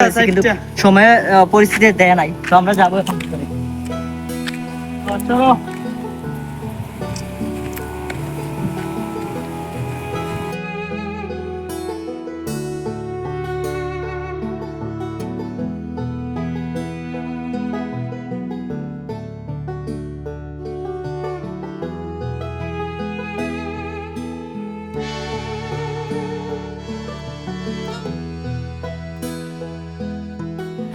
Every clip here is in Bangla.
করেছি, কিন্তু সময় পরিস্থিতি দেয় নাই, তো আমরা যাবো এখন কি করে। চলো।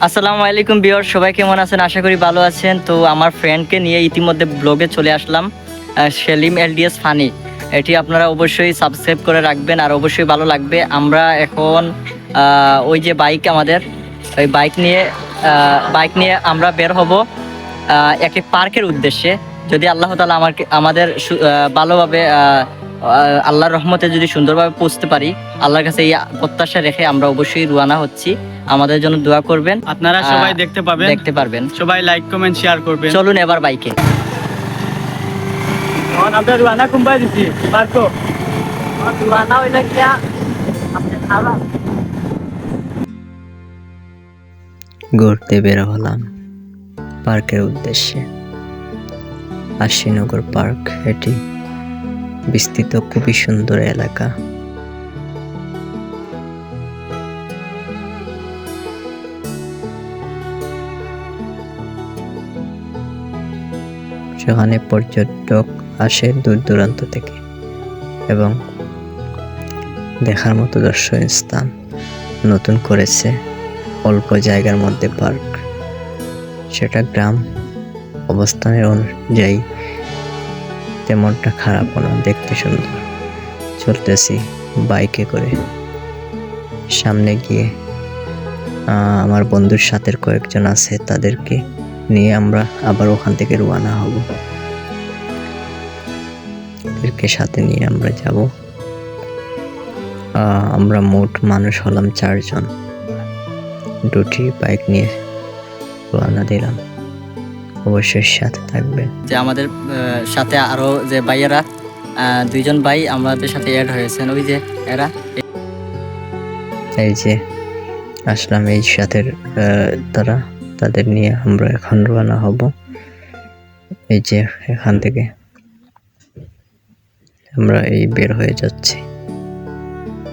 আসসালামু আলাইকুম ভিউয়ার, সবাই কেমন আছেন? আশা করি ভালো আছেন। তো আমার ফ্রেন্ডকে নিয়ে ইতিমধ্যে ব্লগে চলে আসলাম, সেলিম এলডিএস ফানি। এটি আপনারা অবশ্যই সাবস্ক্রাইব করে রাখবেন, আর অবশ্যই ভালো লাগবে। আমরা এখন ওই যে বাইক, আমাদের ওই বাইক নিয়ে আমরা বের হব একটি পার্কের উদ্দেশ্যে। যদি আল্লাহ তাআলা আমাদের ভালোভাবে আল্লাহর রহমতে যদি সুন্দরভাবে পৌঁছতে পারি, আল্লাহর কাছে এই প্রত্যাশা রেখে আমরা অবশ্যই রওনা হচ্ছি। আমাদের জন্য দোয়া করবেন, আপনারা সবাই দেখতে পারবেন। সবাই লাইক কমেন্ট শেয়ার করবেন। চলুন এবার বাইকে। আমরা রওনা কুম্বাই দিছি পার্কো। রওনা হইলে কি আপনি খাওয়া ঘুরতে বের হলাম পার্কের উদ্দেশ্যে। আশিনগর পার্ক, এটি বিস্তৃত খুবই সুন্দর এলাকা। সেখানে পর্যটক আসে দূর দূরান্ত থেকে, এবং দেখার মতো দর্শনীয় স্থান নতুন করেছে অল্প জায়গার মধ্যে পার্ক। সেটা গ্রাম অবস্থানের অনুযায়ী তেমনটা খারাপও না, দেখতে সুন্দর। চলতেছি বাইকে করে, সামনে গিয়ে আমার বন্ধুর সাথে কয়েকজন আছে, তাদেরকে নিয়ে আমরা আবার ওখান থেকে রওনা হব। তাদেরকে সাথে নিয়ে আমরা যাব। আমরা মোট মানুষ হলাম 4 জন। দুটি বাইক নিয়ে রওনা দিলাম, অবশ্যই সাথে থাকবেন। যে আমাদের সাথে আরো যে ভাইয়েরা 2 জন ভাই আমাদের সাথে অ্যাড হয়েছেন, ওই যে এরা। এই যে আসলাম এই সাথে তাদের নিয়ে আমরা এখন রওনা হব। এই যে এখান থেকে আমরা এই বের হয়ে যাচ্ছি,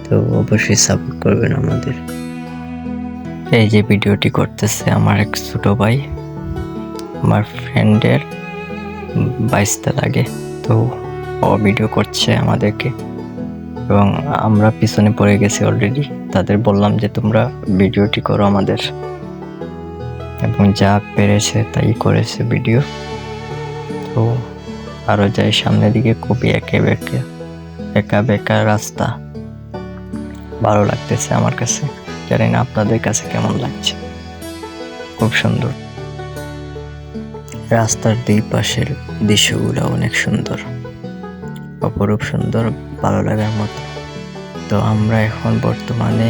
তো অবশ্যই সাপোর্ট করবেন আমাদের। এই যে ভিডিওটি করতেছে আমার এক ছোট ভাই, আমার ফ্রেন্ডের 22টা লাগে, তো ও ভিডিও করছে আমাদেরকে, এবং আমরা পিছনে পড়ে গেছি অলরেডি। তাদের বললাম যে তোমরা ভিডিওটি করো আমাদের, এবং যা পেরেছে তাই করেছে ভিডিও। তো আরো যাই সামনের দিকে, খুবই একা বেকা রাস্তা, ভালো লাগতেছে আমার কাছে। জানি না আপনাদের কাছে কেমন লাগছে। খুব সুন্দর রাস্তার 2 পাশের দৃশ্যগুলো, অনেক সুন্দর, অপরূপ সুন্দর, ভালো লাগার মতো। তো আমরা এখন বর্তমানে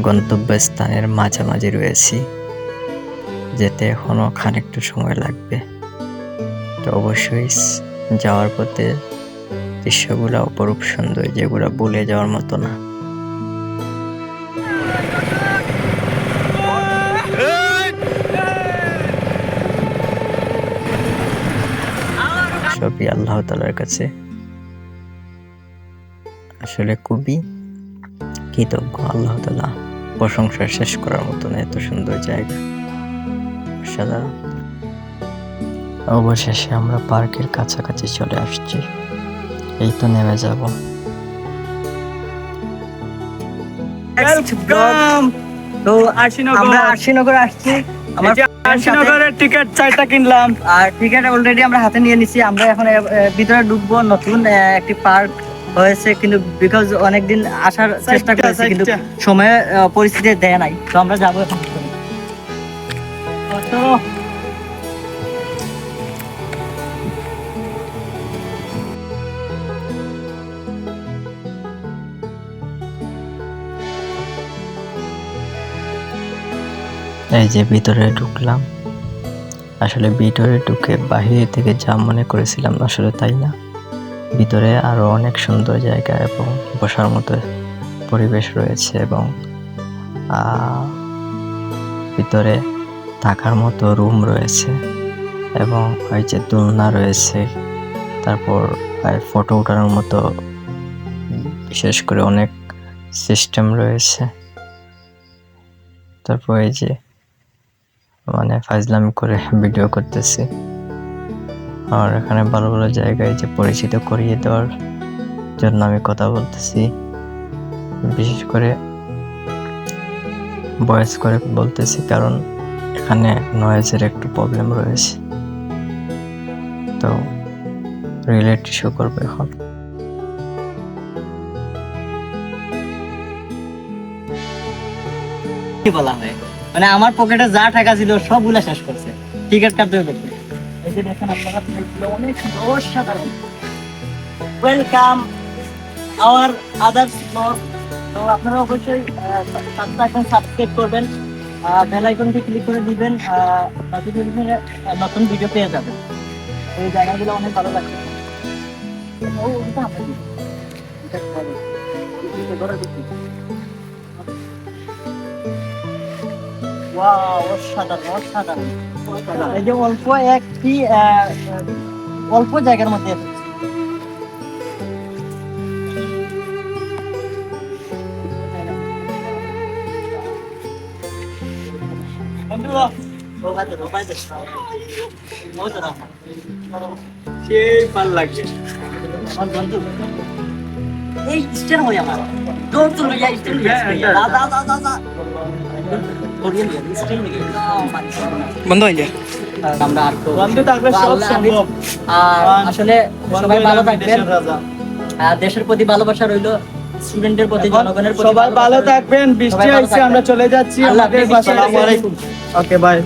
গন্তব্যস্থানের মাঝামাঝি রয়েছি, যেতে এখনো খানিকটা সময় লাগবে। তো অবশ্যই যাওয়ার পথে দৃশ্যগুলো অপরূপ সুন্দর, যেগুলো ভুলে যাওয়ার মতো না। সবই আল্লাহ তাআলার কাছে আসলে খুবই কৃতজ্ঞ। আল্লাহ তাআলা প্রশংসা শেষ করার মতো না, এত সুন্দর জায়গা, অসাধারণ। অবশেষে আমরা পার্কের কাছাকাছি চলে আসছি, এই তো নেমে যাব। তো আমরা আশিনগর আসছি। আশিনগরের টিকিট 4টা কিনলাম, আর টিকিট অলরেডি আমরা হাতে নিয়ে নিছি। আমরা এখন ভিতরে ঢুকবো। নতুন একটি পার্ক হয়েছে, কিন্তু বিকজ অনেকদিন আসার চেষ্টা করেছি, কিন্তু সময় পরিস্থিতি দেয় নাই, তো আমরা যাবো এখন। এই যে ভিতরে ঢুকলাম। আসলে ভিতরে ঢুকে বাহির থেকে যা মনে করেছিলাম আসলে তাই না। ভিতরে আরো অনেক সুন্দর জায়গা এবং বসার মতো পরিবেশ রয়েছে, এবং ভিতরে থাকার মতো রুম রয়েছে এবং ওই যে দোলনা রয়েছে, তারপর ফটো ওঠানোর মতো বিশেষ করে অনেক সিস্টেম রয়েছে। তারপর এই যে মানে ফাজলামি করে ভিডিও করতেছি। আর এখানে ভালো ভালো জায়গায় যে পরিচিত করিয়ে দেওয়ার জন্য আমি কথা বলতেছি, বিশেষ করে ভয়েস করে বলতেছি, কারণ এখানে নয়েজের একটু প্রবলেম রয়েছে। তো রিলেট ইস্যু করবো এখন। কি বলা হয়, মানে আমার পকেটে যা টাকা ছিল সবগুলা শেষ করছে টিকিট কাটতে করতে। এই যে দেখেন আপনারা, ছিল অনেক অসাধারণ। Welcome hour others blog. তো আপনারা অবশ্যই সাবস্ক্রাইব করবেন, বেল আইকনটি ক্লিক করে দিবেন, নতুন ভিডিও পেয়ে যাবেন। এই জায়গাগুলো অনেক ভালো লাগছে। ও ওটা আমরা দিই। এটা ভালো। এটা ধরে দিচ্ছি। ওয়াও, অসাধারণ অসাধারণ। এই যে অল্প একটি অল্প জায়গার মধ্যে এসেছে। সেই ভাল লাগছে। আমার বন্ধু এই স্ট্যান্ড হই আমার দৌড় চলে যায় স্ট্যান্ড দাদা বন্ধ হয়ে যায়। আমরা আর বন্ধু থাকলে সব সম্ভব। আসলে সবাই ভালো থাকবেন, দেশের প্রতি ভালোবাসা রইলো, স্টুডেন্টের প্রতি, জনগণের প্রতি সবাই ভালো থাকবেন। বৃষ্টি হয়েছে, আমরা চলে যাচ্ছি আমাদের বাসায়। Okay bye.